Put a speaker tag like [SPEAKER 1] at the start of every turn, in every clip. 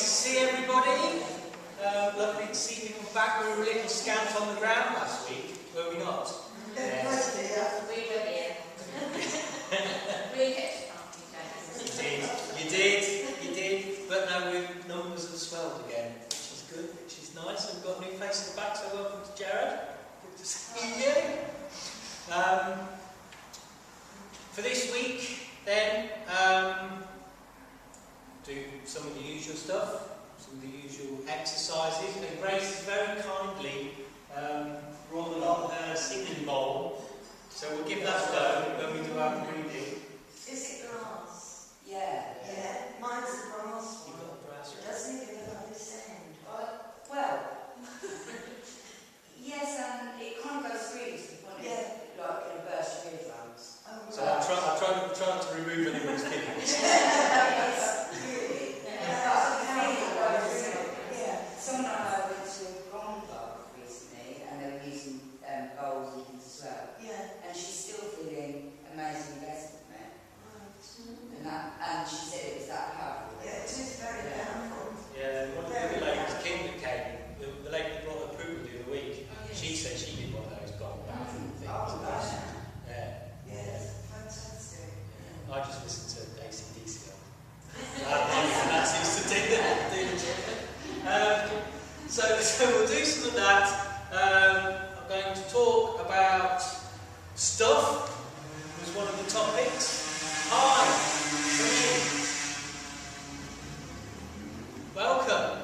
[SPEAKER 1] see everybody. Lovely to see people back. We were a little scant on the ground last week, were we not? Yes.
[SPEAKER 2] We were here. We kept partying.
[SPEAKER 1] You did. But now numbers have swelled again, which is good, which is nice. And we've got a new face at the back, so welcome to Jared. Good to see you. For this week, then, do some of the usual stuff, some of the usual exercises. And Grace has very kindly brought along her singing bowl, so we'll give that a go when we do our reading.
[SPEAKER 3] Is it grass?
[SPEAKER 2] Yeah.
[SPEAKER 3] Yeah, mine's a grass
[SPEAKER 1] You've
[SPEAKER 3] one.
[SPEAKER 1] got a brass one.
[SPEAKER 3] Doesn't it give a lovely sound?
[SPEAKER 2] Well, yes, it kind of goes through to the point like in a burst of eardrums.
[SPEAKER 3] Oh,
[SPEAKER 1] So I'm trying to remove anyone's giggles.
[SPEAKER 2] Someone I went to a gong bar recently, and they were using bowls and things as well.
[SPEAKER 3] Yeah.
[SPEAKER 2] And she's still feeling amazingly better than me.
[SPEAKER 3] Right.
[SPEAKER 2] And she said it was that powerful.
[SPEAKER 3] Yeah, it is very powerful.
[SPEAKER 1] Yeah, one of the ladies, Kim, that came, the lady that brought her poodle the other week, she said she did one of those gong bars and things.
[SPEAKER 3] Oh, gosh.
[SPEAKER 1] Yeah.
[SPEAKER 3] Yes, fantastic.
[SPEAKER 1] I just listen to AC/DC. That seems to do the trick. So we'll do some of that. I'm going to talk about stuff, was one of the topics. Hi, welcome.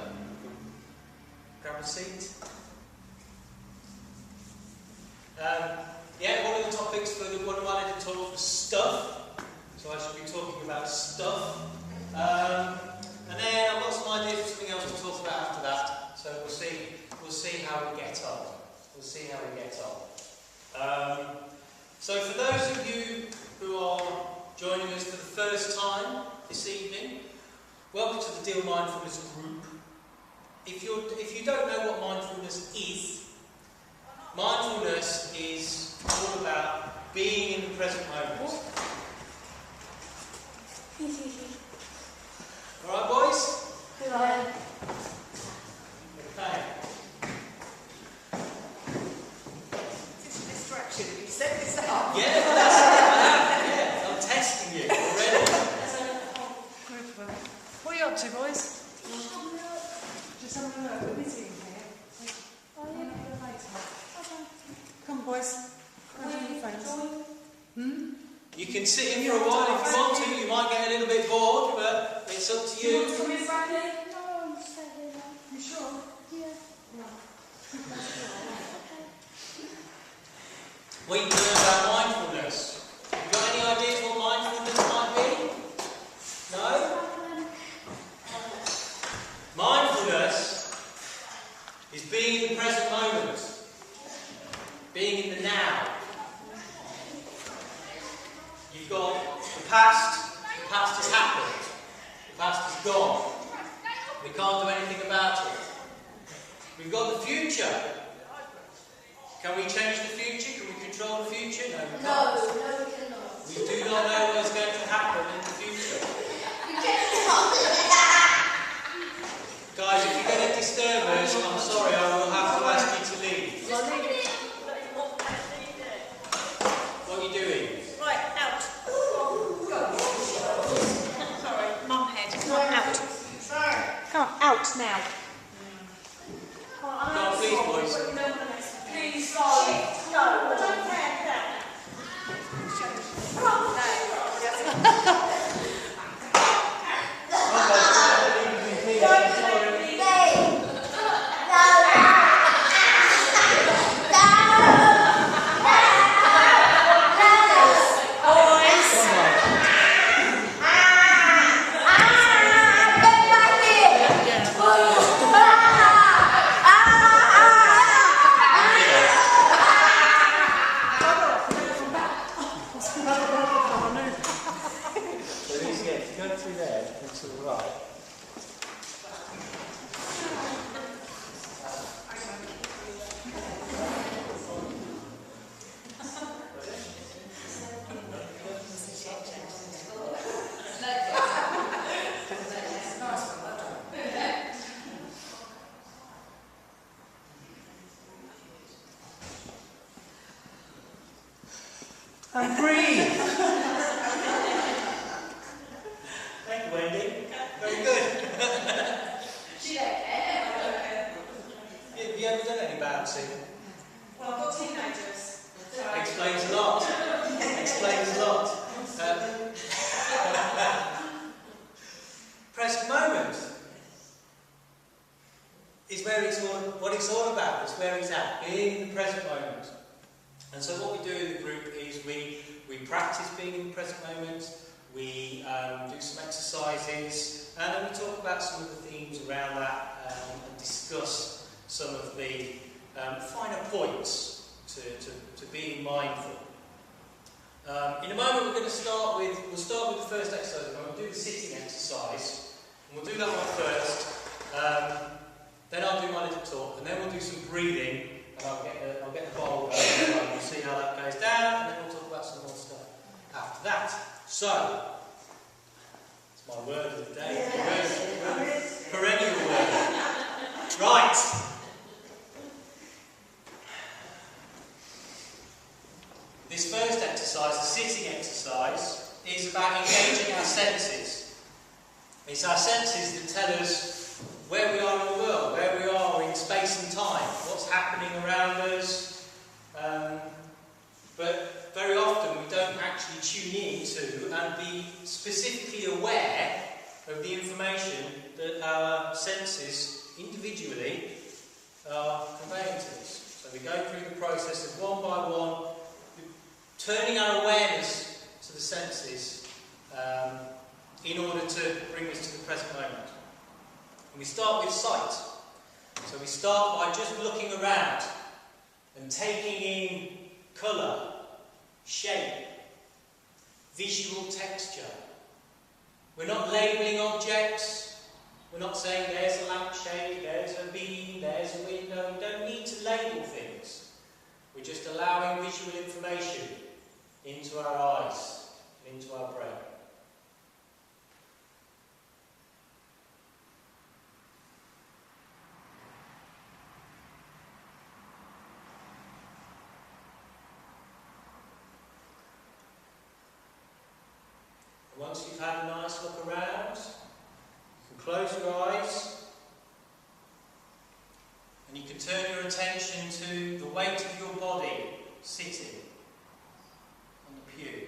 [SPEAKER 1] Grab a seat. One of the topics for one of my little talks was stuff. So I should be talking about stuff. And then I've got some ideas for something else to talk about after that. So we'll see how we get on. So for those of you who are joining us for the first time this evening, welcome to the Deal Mindfulness group. If you don't know what mindfulness is all about being in the present moment. Alright, boys?
[SPEAKER 3] Hello.
[SPEAKER 1] Okay.
[SPEAKER 3] It's a distraction. You set this up.
[SPEAKER 1] Yeah, that's it. I have. Yeah, I'm testing you already.
[SPEAKER 4] What are you up to, boys? Just having a look. We're busy in here. Come on, boys. Come on, your phones.
[SPEAKER 1] You can sit in for a while if you want to. You might get a little bit bored, but it's up to you.
[SPEAKER 4] Come in, Brandy? No, I'm just saying that. You sure? Yeah.
[SPEAKER 1] We can learn about mindfulness. Have you got any ideas what mindfulness might be? No? Mindfulness is being in the present moment. Being in the now. You've got the past has happened, the past is gone. We can't do anything about it. We've got the future. Can we change the future? Can we control the future? No, we can't.
[SPEAKER 3] No, we cannot.
[SPEAKER 1] We do not know what is going to happen in the future. Guys, if you're going to disturb us, I'm sorry, I will have to ask you to leave. What are you doing?
[SPEAKER 4] Right, out. Sorry, mum head. Come on, out.
[SPEAKER 3] Sorry.
[SPEAKER 4] Come on, out now.
[SPEAKER 1] Come on, please, boys.
[SPEAKER 4] Please, sorry. No, don't care.
[SPEAKER 1] That's where he's at, being in the present moment. And so what we do in the group is we practice being in the present moment, we do some exercises, and then we talk about some of the themes around that and discuss some of the finer points to being mindful. In a moment we're going to start with, we'll start with the first exercise. We'll do the sitting exercise, and we'll do that one first. Then I'll do my little talk, and then we'll do some breathing, and I'll get the bowl going, and we'll see how that goes down, and then we'll talk about some more stuff after that. So, it's my word of the day. Perennial word. Right. This first exercise, the sitting exercise, is about engaging our senses. It's our senses that tell us where we are in the world, where we are in space and time, what's happening around us. But very often we don't actually tune in to and be specifically aware of the information that our senses individually are conveying to us. So we go through the process of one by one, turning our awareness to the senses in order to bring us to the present moment. And we start with sight. So we start by just looking around and taking in colour, shape, visual texture. We're not labelling objects. We're not saying there's a lampshade, there's a beam, there's a window. We don't need to label things. We're just allowing visual information into our eyes, into our brain. And once you've had a nice look around, you can close your eyes and you can turn your attention to the weight of your body sitting on the pew.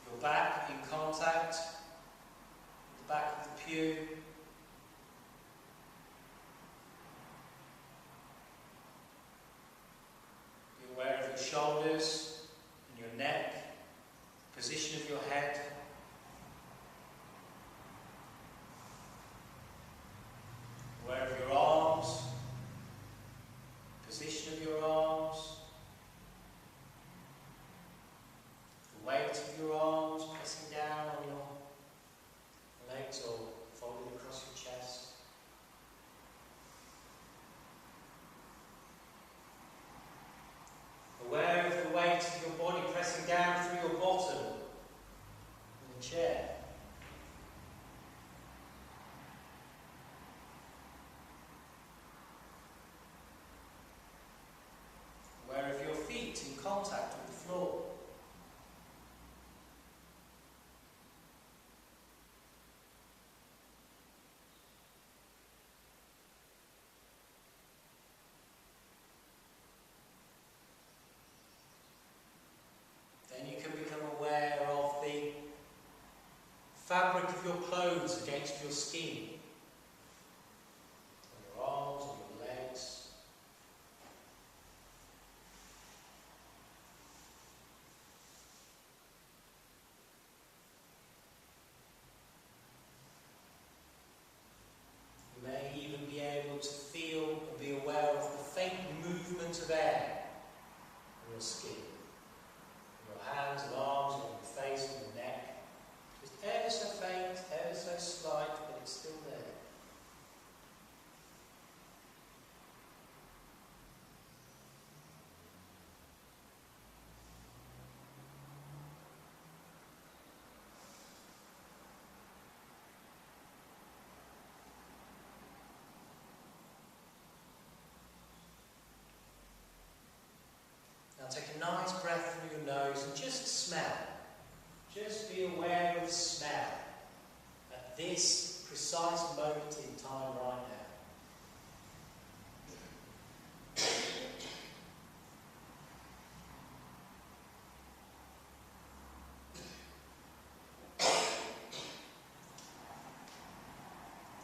[SPEAKER 1] Your back in contact with the back of the pew. Be aware of your shoulders and your neck, position of your head. Aware of your arms, position of your arms. Weight of your arms pressing down on your legs or folded across your chest. Aware of the weight of your body pressing down through your bottom in the chair. Aware of your feet in contact with the floor. Fabric of your clothes against your skin, on your arms, on your legs. You may even be able to feel and be aware of the faint movement of air on your skin, on your hands and arms, on your face and your neck. Just ever so faint, ever so slight, but it's still there. Now take a nice breath through your nose and just smell. Just be aware of the smell at this precise moment in time right now.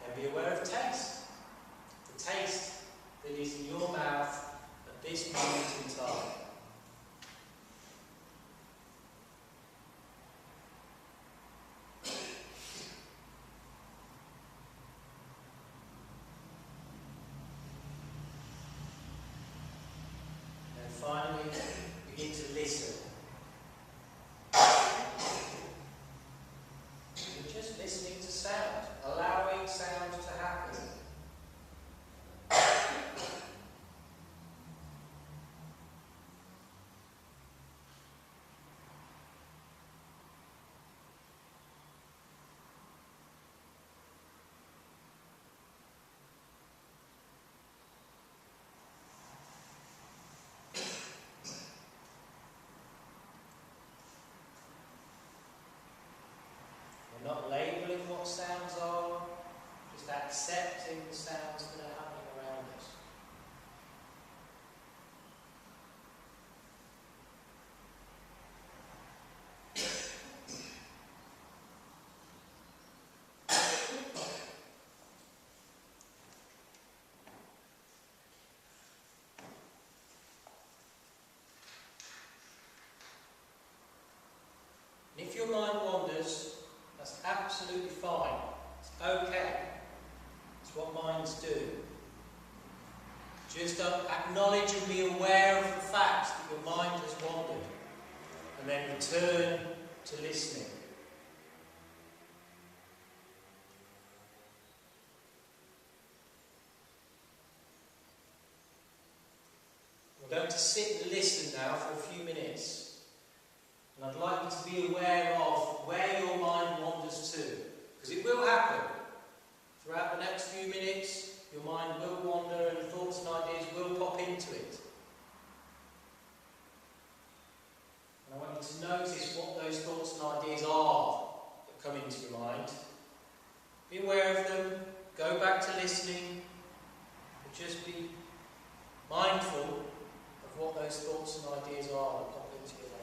[SPEAKER 1] Then be aware of taste. The taste begin to listen. You're just listening to sound, allowing sound to happen. We're not labelling what sounds are, just accepting the sounds that are happening around us. And if your mind wanders, that's absolutely fine. It's okay. It's what minds do. Just acknowledge and be aware of the fact that your mind has wandered. And then return to listening. We're going to sit and listen now for a few minutes. And I'd like you to be aware of where your mind wanders to. Because it will happen. Throughout the next few minutes, your mind will wander and thoughts and ideas will pop into it. And I want you to notice what those thoughts and ideas are that come into your mind. Be aware of them. Go back to listening. But just be mindful of what those thoughts and ideas are that pop into your head.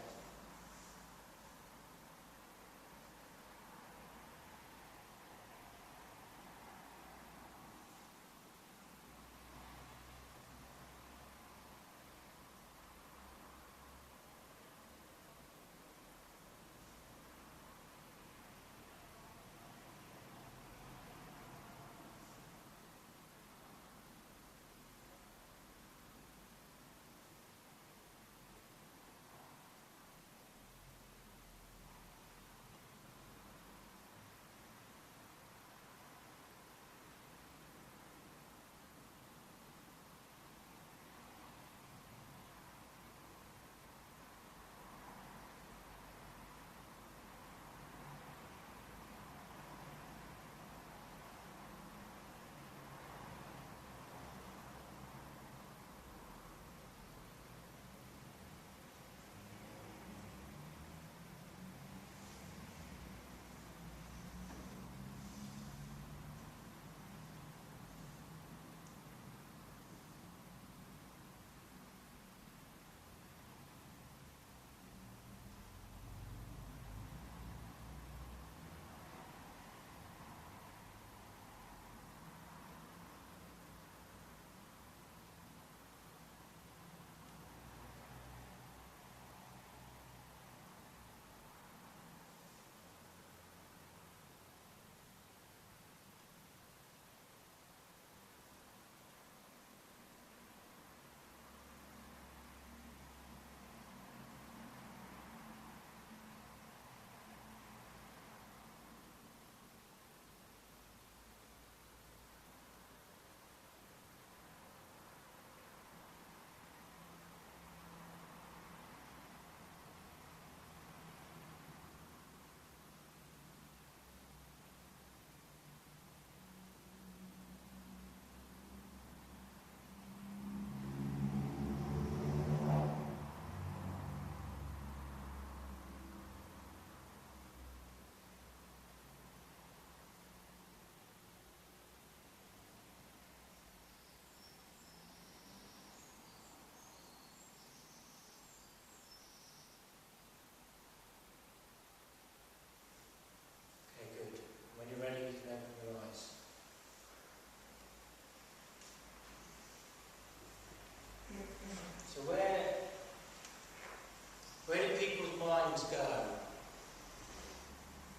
[SPEAKER 1] minds go. I'll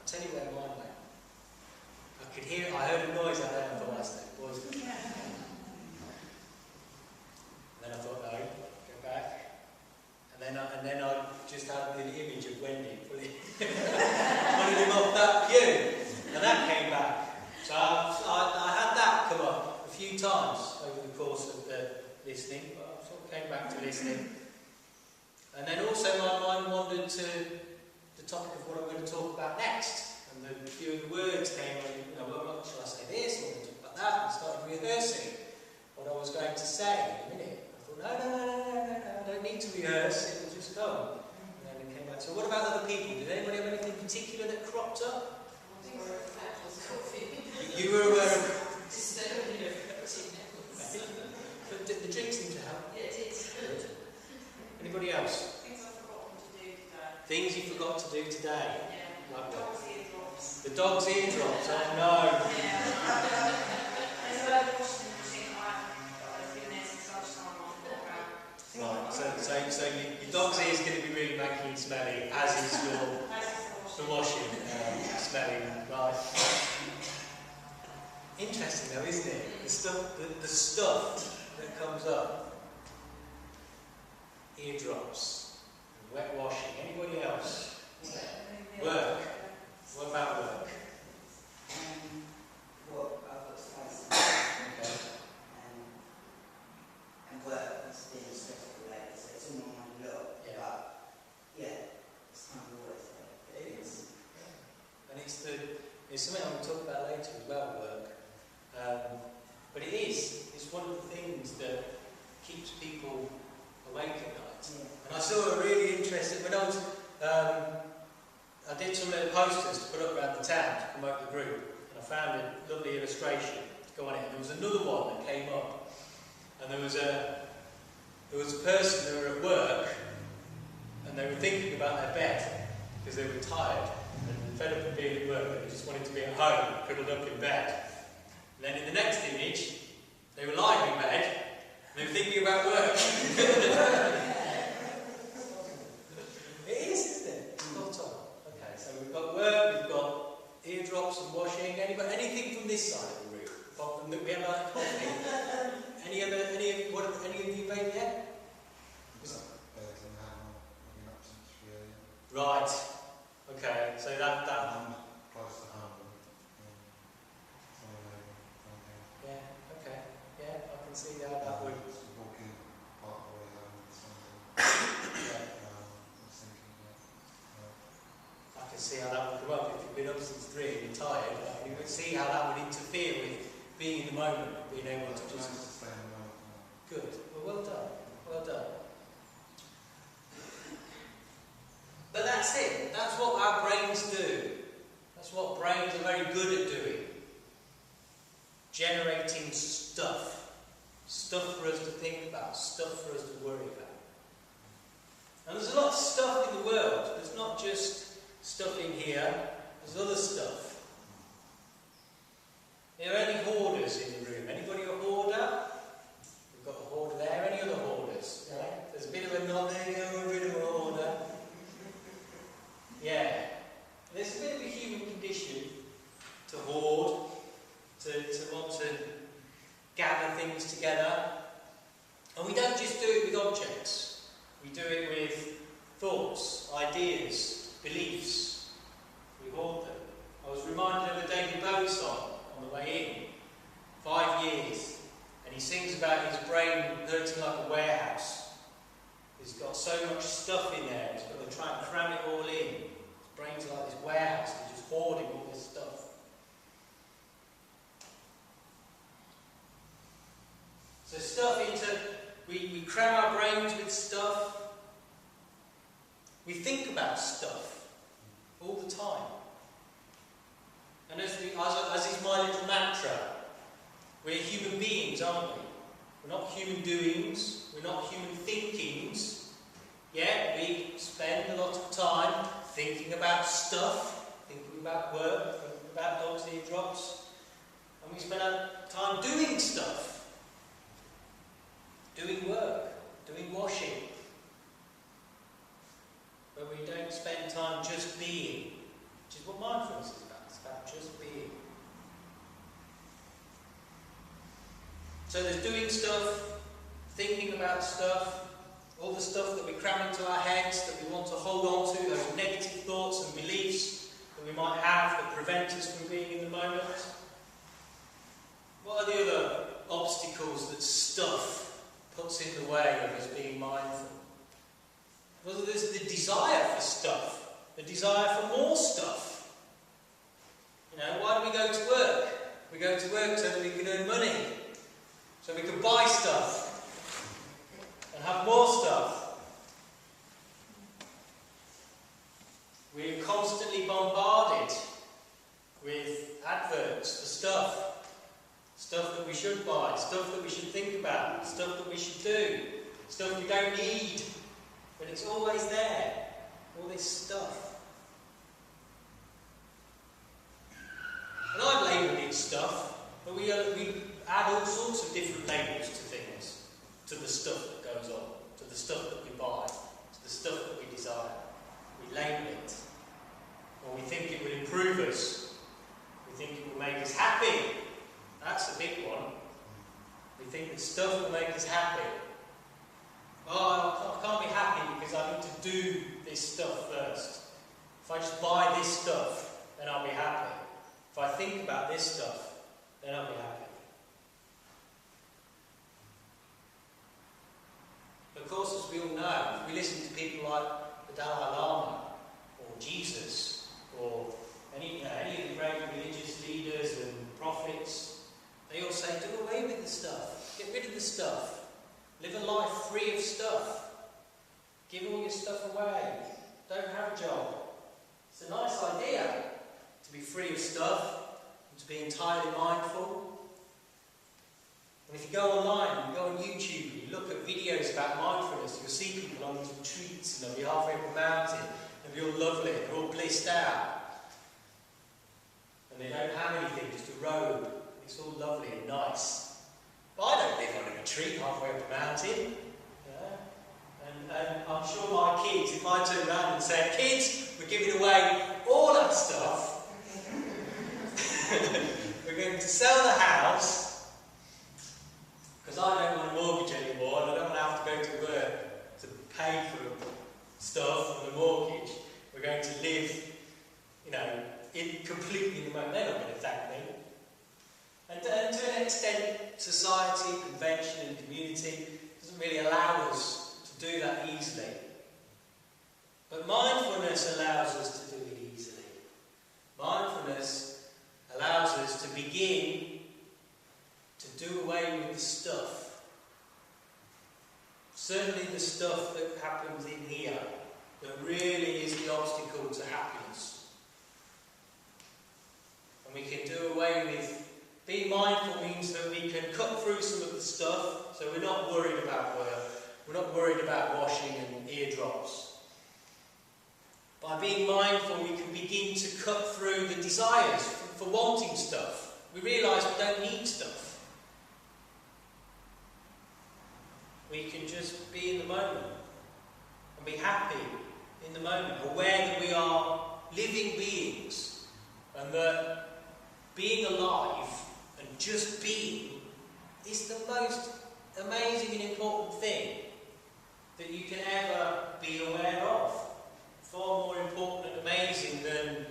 [SPEAKER 1] tell you where mine went. I could hear, I heard a noise out there and I thought, that's the boys. And then I thought, no, go back. And then the topic of what I'm going to talk about next. And a few of the words came on, well, shall I say this, or talk about that, and started rehearsing what I was going to say in a minute. I thought, no, I don't need to rehearse, it will just go. And then it came back. So what about other people? Did anybody have anything particular that cropped up? You were aware of... But the drink seemed to help.
[SPEAKER 3] Yeah, it is.
[SPEAKER 1] Good. Anybody else? Things you forgot to do today.
[SPEAKER 3] Yeah.
[SPEAKER 1] Like what?
[SPEAKER 3] Dog's eardrops.
[SPEAKER 1] The dog's eardrops, oh no.
[SPEAKER 3] Yeah. There's a load of washing machine I've been there since lunchtime on the program.
[SPEAKER 1] Right, so your dog's ear is going to be really making you smelly, as is the washing smelling, right? Interesting though, isn't it? The stuff that comes up. Eardrops, wet washing. Anybody else? Work. What about work?
[SPEAKER 2] What I've got to say, and work has been stressful lately, so it's all on my look.
[SPEAKER 1] Yeah.
[SPEAKER 2] But yeah, it's kind of always there.
[SPEAKER 1] It is. And it's something I'm going to talk about later as well, work. But it's one of the things that keeps people awake at night.
[SPEAKER 2] Yeah.
[SPEAKER 1] And I saw a really interesting, when I was, I did some little posters to put up around the town to promote the group, and I found a lovely illustration to go on it. And there was another one that came up, and there was a person who were at work, and they were thinking about their bed because they were tired and fed up of being at work, and they just wanted to be at home, cuddled up in bed. And then in the next image, they were lying in bed, and they were thinking about work. It is, isn't it? Spot on. Okay, so we've got work, we've got eardrops and washing. Anything from this side of the room? Apart from that we have like coffee. Any of you made yet? Right. Okay, so that yeah, okay. Yeah, I can see how that would. I can see how that would come up. If you've been up since 3 and you're tired, you can see how that would interfere with being in the moment, being able to just... Good. Well done. Well done. But that's it. That's what our brains do. That's what brains are very good at doing. Generating stuff. Stuff for us to think about. Stuff for us to worry about. And there's a lot of stuff in the world. There's not just stuff in here. There's other stuff. Are there any hoarders in the room? Anybody a hoarder? We've got a hoarder there. Any other hoarders? Yeah. There's a bit of a nod there. You know, we're a bit of a hoarder. Yeah. There's a bit of a human condition to hoard, to want to gather things together. And we don't just do it with objects. We do it with thoughts, ideas, beliefs. We hoard them. I was reminded of a David Bowie song on the way in. 5 years. And he sings about his brain hurting like a warehouse. He's got so much stuff in there, he's got to try and cram it all in. His brain's like this warehouse, he's just hoarding all this stuff. So we cram our brains with stuff. We think about stuff all the time. And as is my little mantra, we're human beings, aren't we? We're not human doings, we're not human thinkings. Yet we spend a lot of time thinking about stuff, thinking about work, thinking about dogs' eardrops, and we spend our time doing stuff. Doing work, doing washing. But we don't spend time just being, which is what mindfulness is about. It's about just being. So there's doing stuff, thinking about stuff, all the stuff that we cram into our heads that we want to hold on to, those negative thoughts and beliefs that we might have that prevent us from being in the moment. What are the other obstacles that stuff puts in the way of us being mindful? Well, there's the desire for stuff. The desire for more stuff. You know, why do we go to work? We go to work so that we can earn money, so we can buy stuff and have more stuff. We're constantly bombarded with adverts for stuff. Stuff that we should buy, stuff that we should think about, stuff that we should do, stuff we don't need, but it's always there. All this stuff. And I've labelled it stuff, but we add all sorts of different labels to things, to the stuff that goes on, to the stuff that we buy, to the stuff that we desire. We label it. Or we think it will improve us. We think it will make us happy. That's a big one. We think that stuff will make us happy. Oh, I can't be happy because I need to do this stuff first. If I just buy this stuff, then I'll be happy. If I think about this stuff, then I'll be happy. Of course, as we all know, if we listen to people like the Dalai Lama, or Jesus, or any of the great religious leaders and prophets, they all say, do away with the stuff. Get rid of the stuff. Live a life free of stuff. Give all your stuff away. Don't have a job. It's a nice idea to be free of stuff and to be entirely mindful. And if you go online, you go on YouTube, and you look at videos about mindfulness, you'll see people on these retreats and they'll be halfway up a mountain, and they'll be all lovely, they're all blissed out. And they don't have anything, just a robe. It's all lovely and nice. But I don't live on a retreat halfway up a mountain. You know? And I'm sure my kids, if I turn around and say, kids, we're giving away all our stuff. We're going to sell the house because I don't want a mortgage anymore and I don't want to have to go to work to pay for stuff and the mortgage. We're going to live, you know, completely in the moment. They're not going to thank me. And to an extent, society, convention and community doesn't really allow us to do that easily. But mindfulness allows us to do it easily. Mindfulness allows us to begin to do away with the stuff. Certainly the stuff that happens in here that really is the obstacle to happiness. And we can do away with. Being mindful means that we can cut through some of the stuff, so we're not worried about work, we're not worried about washing and eardrops. By being mindful, we can begin to cut through the desires for wanting stuff. We realise we don't need stuff. We can just be in the moment and be happy in the moment, aware that we are living beings and that being alive and just being is the most amazing and important thing that you can ever be aware of. Far more important and amazing than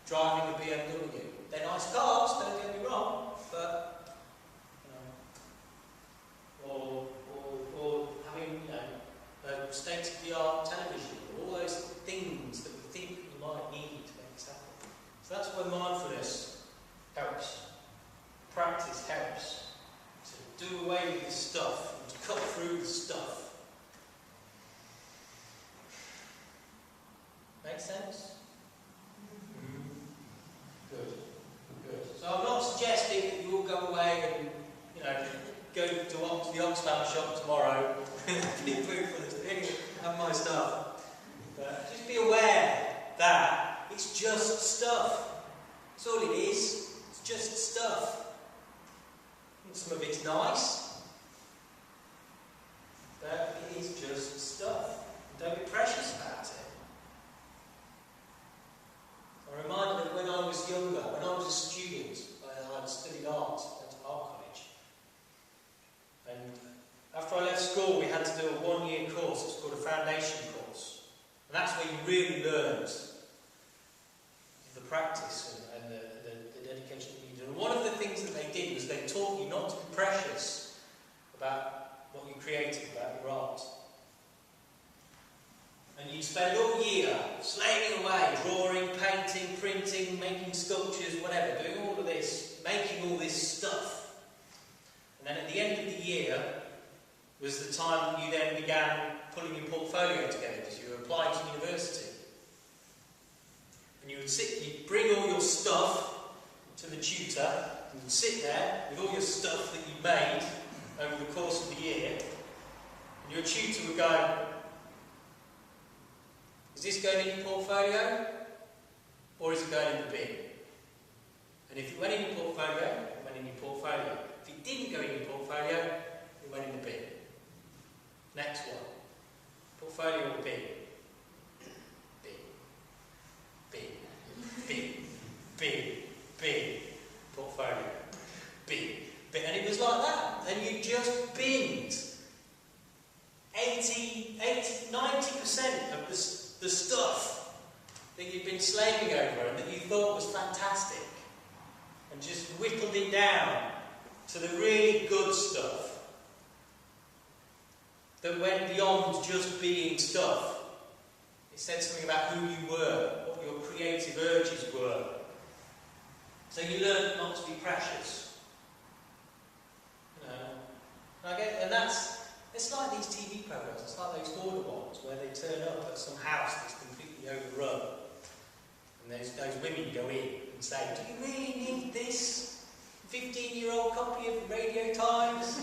[SPEAKER 1] driving a BMW. They're nice cars, don't get me wrong, but or having a state-of-the-art television, all those things that we think we might need to make us happy. So that's where mindfulness helps. Practice helps to do away with the stuff and to cut through the stuff. Make sense? Good. Good. So I'm not suggesting that you all go away and go to the Oxfam shop tomorrow and have my stuff. But just be aware that it's just stuff. That's all it is. It's just stuff. And some of it's nice, but it is just stuff. And don't be precious about it. I'm reminded that when I was younger, when I was a student, I'd studied art, went to art college. And after I left school, we had to do a one-year course. It's called a foundation course. And that's where you really learned the practice and the dedication you needed. And one of the things that they did was they taught you not to be precious about what you created, about your art. And And you'd spend all year slaving away, drawing, painting, printing, making sculptures, whatever, doing all of this, making all this stuff. And then at the end of the year was the time that you then began pulling your portfolio together because you were applying to university. And you would you'd bring all your stuff to the tutor, and you'd sit there with all your stuff that you made over the course of the year, and your tutor would go, is this going in your portfolio, or is it going in the bin? And if it went in your portfolio, it went in your portfolio. If it didn't go in your portfolio, it went in the bin. Next one. Portfolio or bin? Bin. Bin. Bin. Bin. Bin. Portfolio. Bin. Bin. And it was like that. And you just binned 90% of the stuff that you'd been slaving over and that you thought was fantastic, and just whittled it down to the really good stuff that went beyond just being stuff. It said something about who you were, what your creative urges were. So you learned not to be precious. You know, and it's like these TV programs, it's like those order ones where they turn up at some house that's completely overrun. And those women go in and say, do you really need this 15-year-old copy of Radio Times?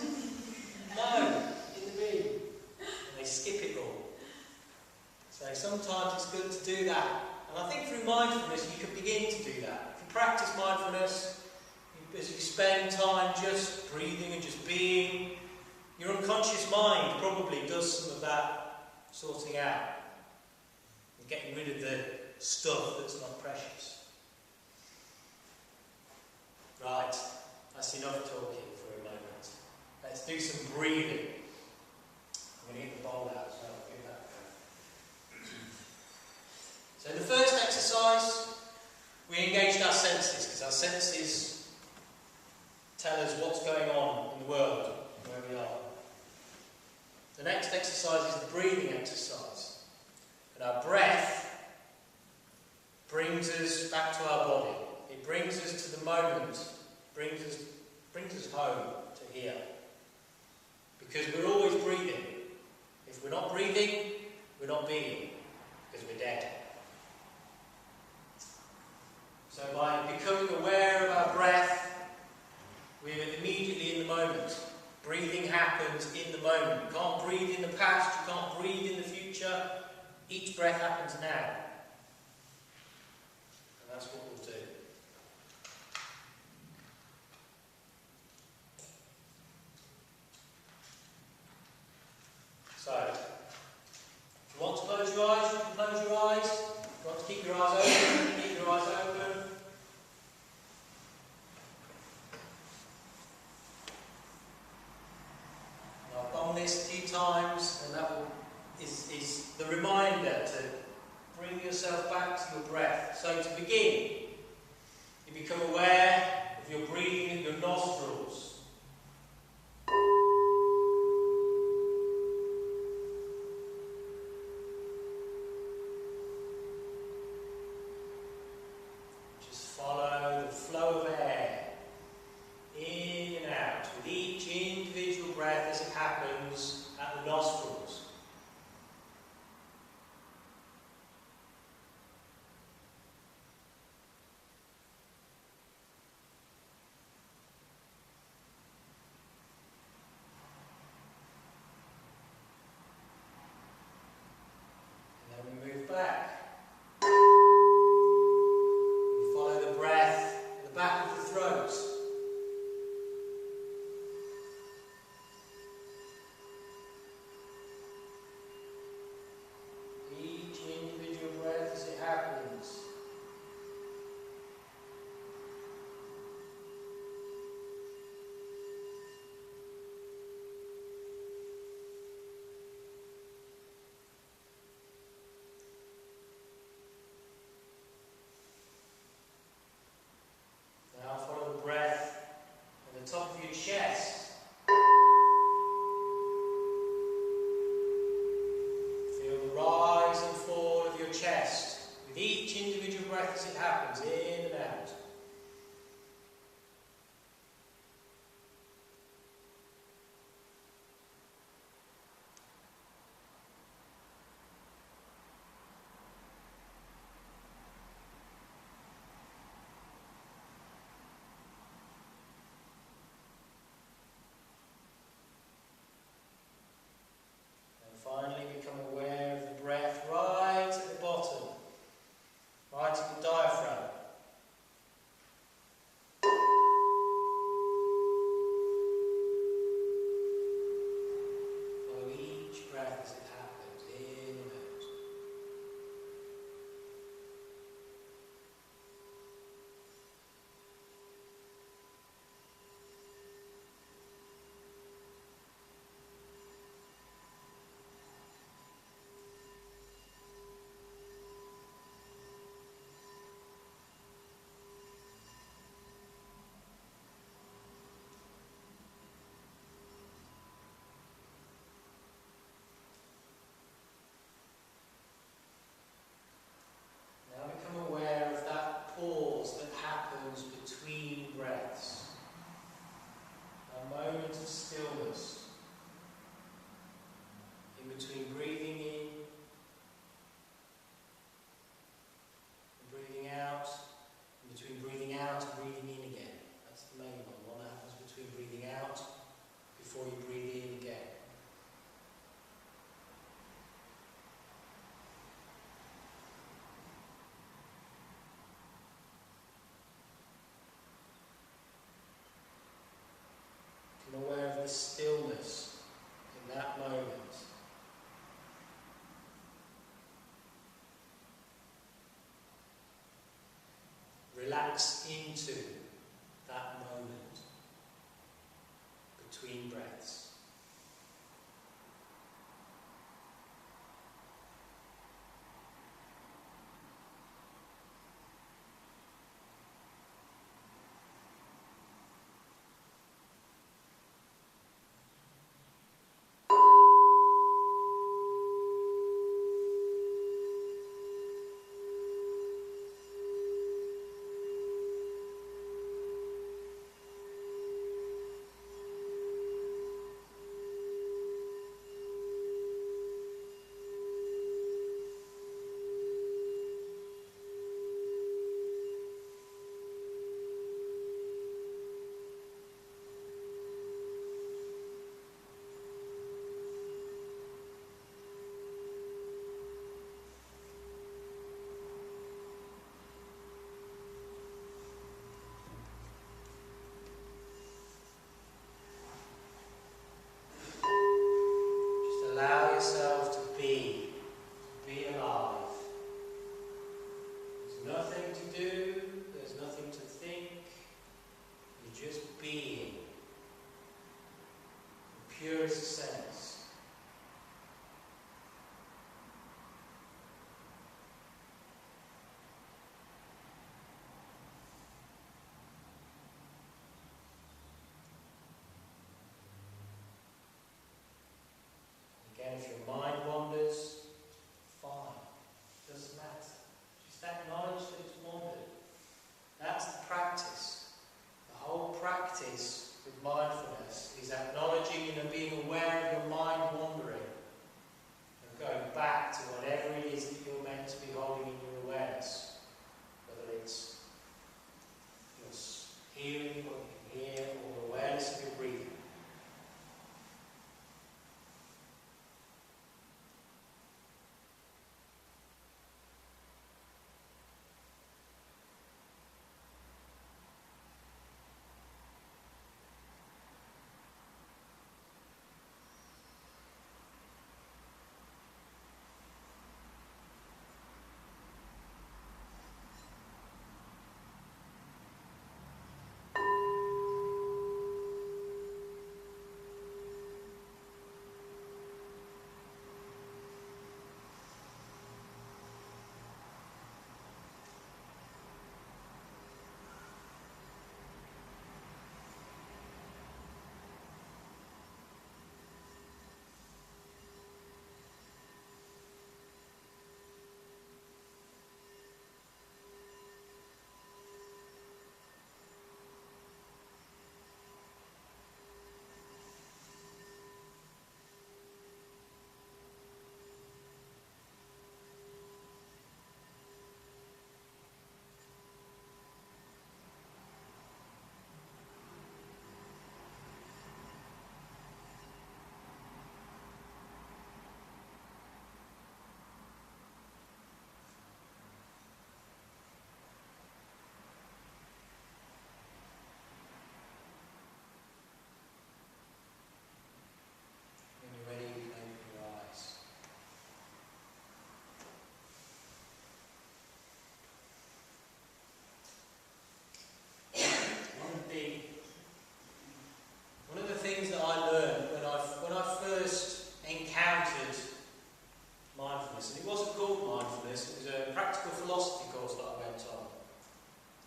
[SPEAKER 1] No, in the bin. And they skip it all. So sometimes it's good to do that. And I think through mindfulness you can begin to do that. If you practice mindfulness, as you spend time just breathing and just being, your unconscious mind probably does some of that sorting out and getting rid of the stuff that's not precious. Right, that's enough talking for a moment. Let's do some breathing. I'm going to get the bowl out as well. Give that a go. So the first exercise, we engaged our senses, because our senses tell us what's going on in the world, where we are. The next exercise is the breathing exercise. And our breath brings us back to our body. It brings us to the moment, brings us home to here. Because we're always breathing. If we're not breathing, we're not being, because we're dead. So by becoming aware of our breath, we're immediately in the moment. Breathing happens in the moment. You can't breathe in the past, you can't breathe in the future. Each breath happens now. And that's what we'll do. So, if you want to close your eyes, you can close your eyes. If you want to keep your eyes open, you can keep your eyes open. I've done this a few times, and that is the reminder to bring yourself back to your breath. So to begin, you become aware of your breathing in your nostrils. Just follow the flow of air in and out with each individual breath as it happens at the nostrils. breath as it happens, in and out. And finally become aware of the breath right at the bottom, right at the diaphragm. Follow each breath as it happens, in and out. Now become aware of that pause that happens between breaths. A moment of stillness in between breathing in and breathing out, in between breathing out and breathing in again. That's the main one. One that happens between breathing out before you breathe in again. Become aware of the stillness in that moment. Relax into that moment between breaths. Just allow yourself to be alive. There's nothing to do, there's nothing to think, you're just being, in purest sense. Again, if your mind wanders, fine, doesn't matter. Just acknowledge that it's wandered. That's the practice. The whole practice with mindfulness is acknowledging and being aware of your mind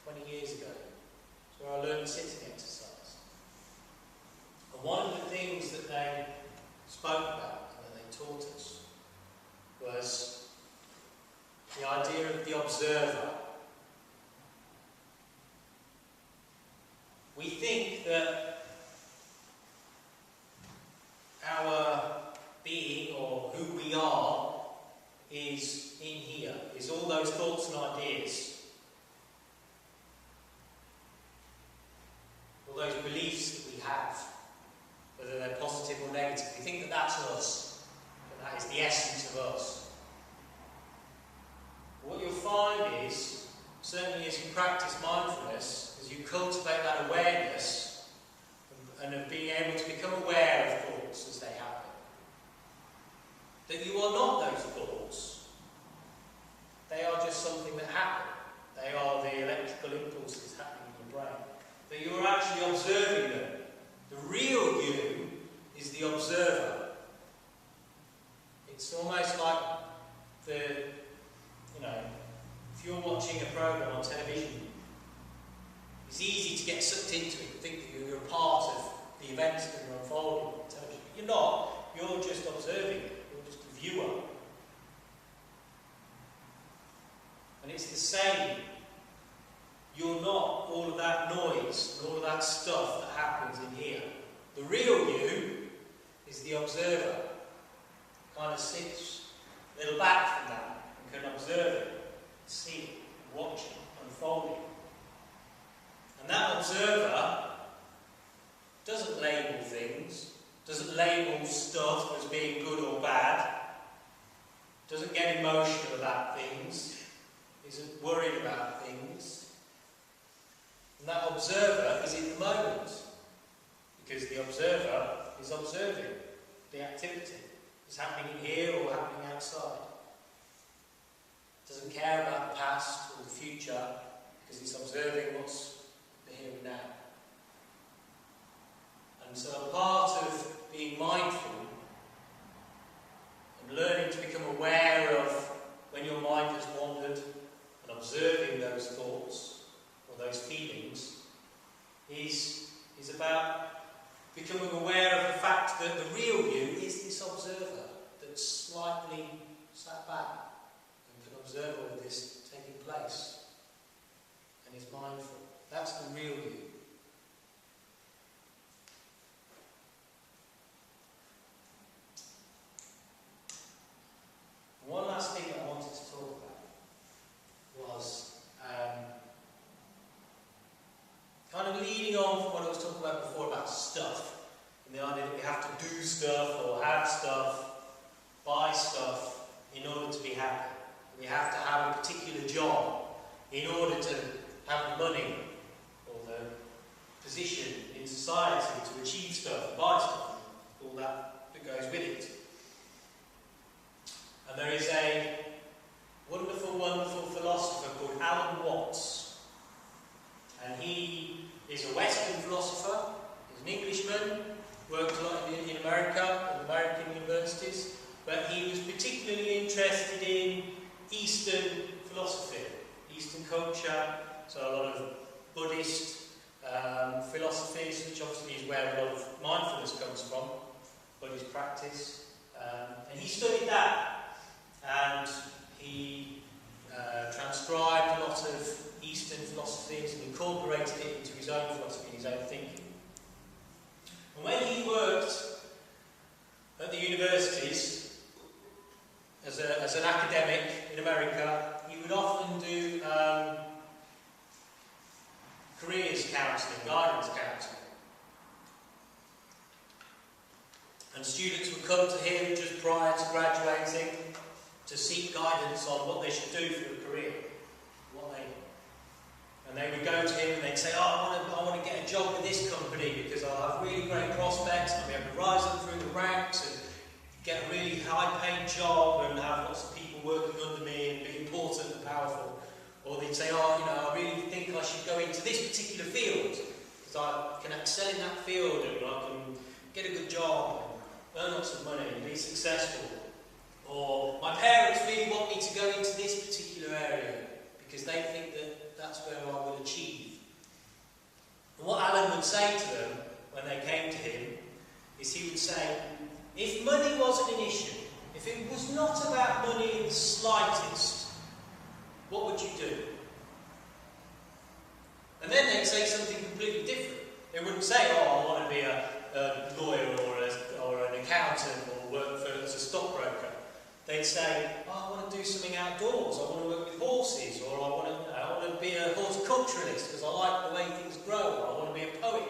[SPEAKER 1] 20 years ago. It's where I learned sitting exercise. And one of the things that they spoke about and that they taught us was the idea of the observer. We think that our being, or who we are, is in here, is all those thoughts and ideas, all those beliefs that we have, whether they're positive or negative. We think that that's us, that that is the essence of us. What you'll find is, certainly as you practice mindfulness, as you cultivate that awareness and of being able to become aware of thoughts as they happen, that you are not those thoughts. They are just something that happen. They are the electrical impulses happening in your brain. That you are actually observing them. The real you is the observer. It's almost like if you're watching a program on television, it's easy to get sucked into it and think that you're a part of the events that are unfolding on television. But you're not. You're just observing it. You're just a viewer. And it's the same. You're not all of that noise and all of that stuff that happens in here. The real you is the observer. Kind of sits a little back from that and can observe it, see it, watch it unfolding. And that observer doesn't label things, doesn't label stuff as being good or bad, doesn't get emotional about things, isn't worried about things. And that observer is in the moment, because the observer is observing the activity. It's happening in here or happening outside. Doesn't care about the past or the future, because it's observing what's the here and now. And so a part of being mindful and learning to become aware of when your mind has wandered and observing those thoughts or those feelings is about becoming aware of the fact that the real you is this observer that's slightly sat back and can observe all of this taking place and is mindful. That's the real you. And one last thing that I wanted to talk about was kind of leading on from what I was talking about before about stuff, and the idea that we have to do stuff or have stuff, buy stuff in order to be happy. We have to have a particular job in order to have the money or the position in society to achieve stuff, buy stuff, all that goes with it. And there is a wonderful, wonderful philosopher called Alan Watts. And he is a Western philosopher. He's an Englishman, worked a lot in America, in American universities, but he was particularly interested in Eastern philosophy, Eastern culture, so a lot of Buddhist philosophies, which obviously is where a lot of mindfulness comes from, Buddhist practice. And he studied that, and he transcribed a lot of Eastern philosophies and incorporated it into his own philosophy, his own thinking. And when he worked at the universities as an academic in America, he would often do careers counselling, guidance counselling. And students would come to him just prior to graduating to seek guidance on what they should do for a career. And they would go to him and they'd say, I want to get a job with this company because I'll have really great prospects and I'll be able to rise up through the ranks and get a really high-paid job and have lots of people working under me and be important and powerful. Or they'd say, I really think I should go into this particular field because I can excel in that field and I can get a good job and earn lots of money and be successful. Or my parents really want me to go into this particular area, because they think that that's where I will achieve. And what Alan would say to them when they came to him is he would say, if money wasn't an issue, if it was not about money in the slightest, what would you do? And then they'd say something completely different. They wouldn't say, oh, I want to be a lawyer or an accountant or work as a stockbroker. They'd say, oh, I want to do something outdoors, I want to work with horses, or I want to be a horticulturalist because I like the way things grow, or I want to be a poet.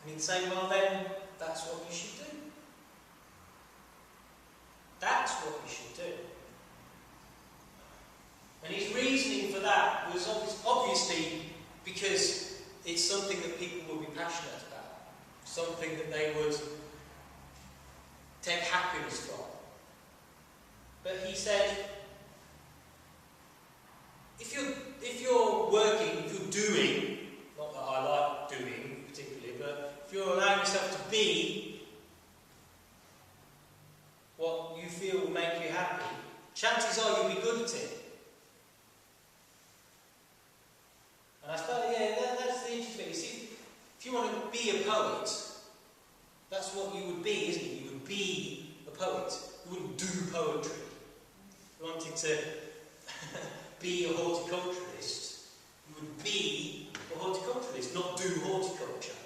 [SPEAKER 1] And he'd say, well then, that's what you should do. That's what you should do. And his reasoning for that was obviously because it's something that people will be passionate about, something that they would take happiness from. But he said, if you're working, if you're doing, not that I like doing particularly, but if you're allowing yourself to be what you feel will make you happy, chances are you'll be good at it. And I thought, yeah, that's the interesting thing. You see, if you want to be a poet, that's what you would be, isn't it? You would be a poet. You wouldn't do poetry. If you wanted to be a horticulturalist, you would be a horticulturalist, not do horticulture.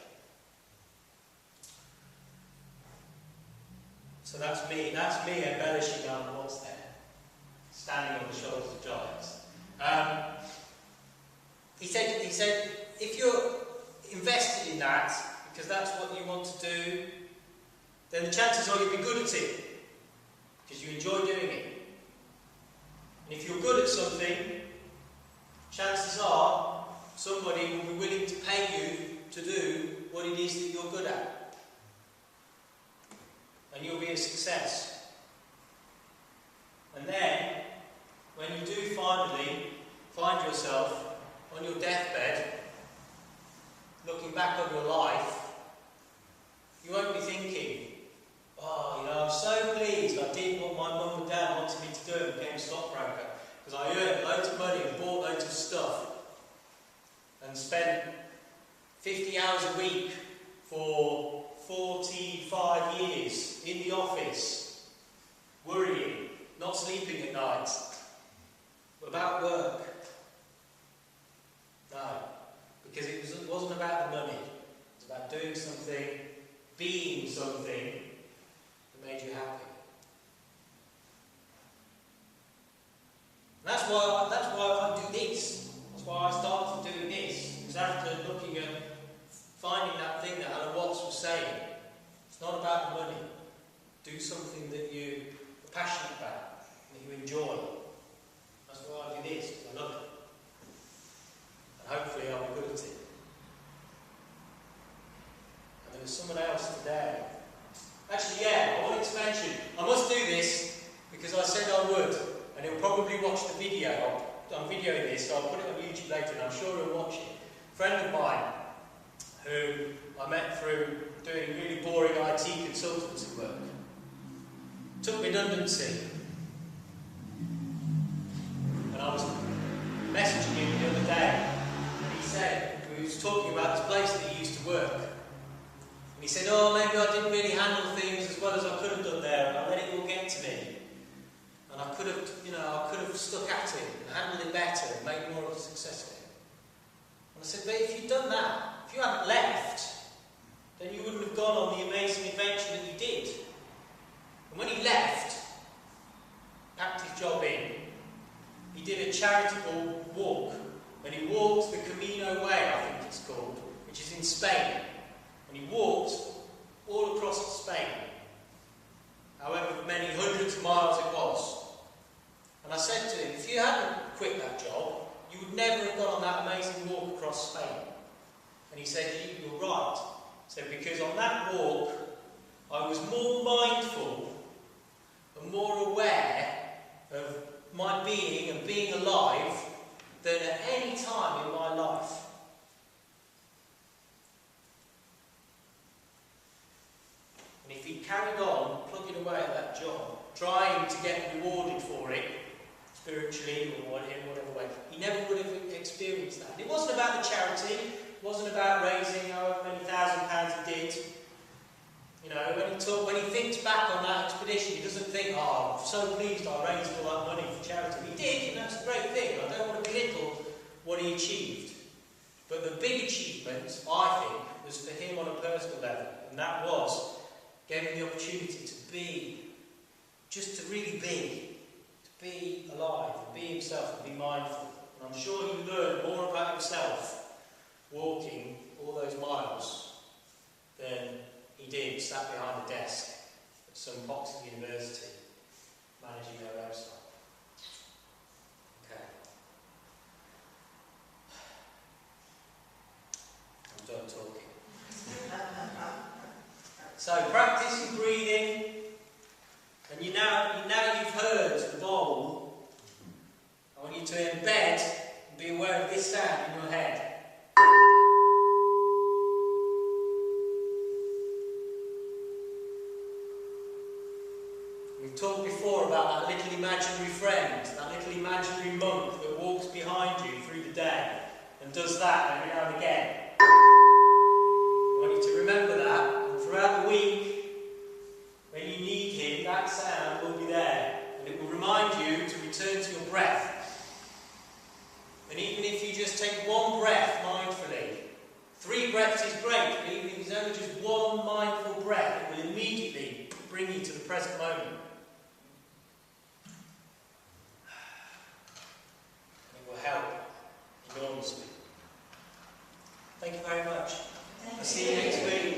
[SPEAKER 1] So that's me embellishing on what's there, standing on the shoulders of giants. He said, if you're invested in that, because that's what you want to do, then the chances are you'll be good at it, because you enjoy doing it. And if you're good at something, chances are somebody will be willing to pay you to do what it is that you're good at. And you'll be a success. And then, when you do finally find yourself on your deathbed, looking back on your life, you won't be thinking, oh, I'm so pleased I did what my mum and dad wanted me to do and became a stockbroker, because I earned loads of money and bought loads of stuff and spent 50 hours a week for 45 years in the office, worrying, not sleeping at night, about work. No, because it wasn't about the money. It was about doing something, being something that made you happy. And that's why I do this. That's why I started doing this. Because after looking at finding that thing that Alan Watts was saying, it's not about the money. Do something that you are passionate about, that you enjoy. That's why I do this, because I love it. Hopefully I'll be good at it. And there was someone else today. Actually, yeah, I wanted to mention, I must do this because I said I would, and he'll probably watch the video. I'm videoing this, so I'll put it on YouTube later, and I'm sure he'll watch it. A friend of mine, who I met through doing really boring IT consultancy work, took redundancy. And I was messaging him the other day. We was talking about this place that he used to work. And he said, oh, maybe I didn't really handle things as well as I could have done there, and I let it all get to me. And I could have stuck at it and handled it better and made more of a success of it. And I said, but if you'd done that, if you hadn't left, then you wouldn't have gone on the amazing adventure that you did. And when he left, packed his job in, he did a charitable walk. And he walked the Camino Way, I think it's called, which is in Spain. And he walked all across Spain, however many hundreds of miles it was. And I said to him, if you hadn't quit that job, you would never have gone on that amazing walk across Spain. And he said, you're right. He said, because on that walk, I was more mindful and more aware of my being and being alive than at any time in my life. And if he carried on plugging away at that job, trying to get rewarded for it, spiritually or whatever way, he never would have experienced that. And it wasn't about the charity, it wasn't about raising however many £1,000 he did. You know, when he thinks back on that expedition, he doesn't think, oh, I'm so pleased I raised all that money for charity. He did, and that's a great thing. I don't want to belittle what he achieved. But the big achievement, I think, was for him on a personal level, and that was getting the opportunity to be, just to really be alive, and be himself, and be mindful. And I'm sure he learned more about himself walking all those miles than he did sat behind a desk at some Oxford University managing their website. Okay. I'm done talking. So practice your breathing, and now you've heard the bowl, I want you to embed and be aware of this sound in your head. We've talked before about that little imaginary friend, that little imaginary monk that walks behind you through the day and does that every now and again. I want you to remember that, and throughout the week, when you need him, that sound will be there, and it will remind you to return to your breath. And even if you just take one breath mindfully, 3 breaths is great, but even if it's only just one mindful breath, it will immediately bring you to the present moment. It will help enormously. Thank you very much. I'll see you next week.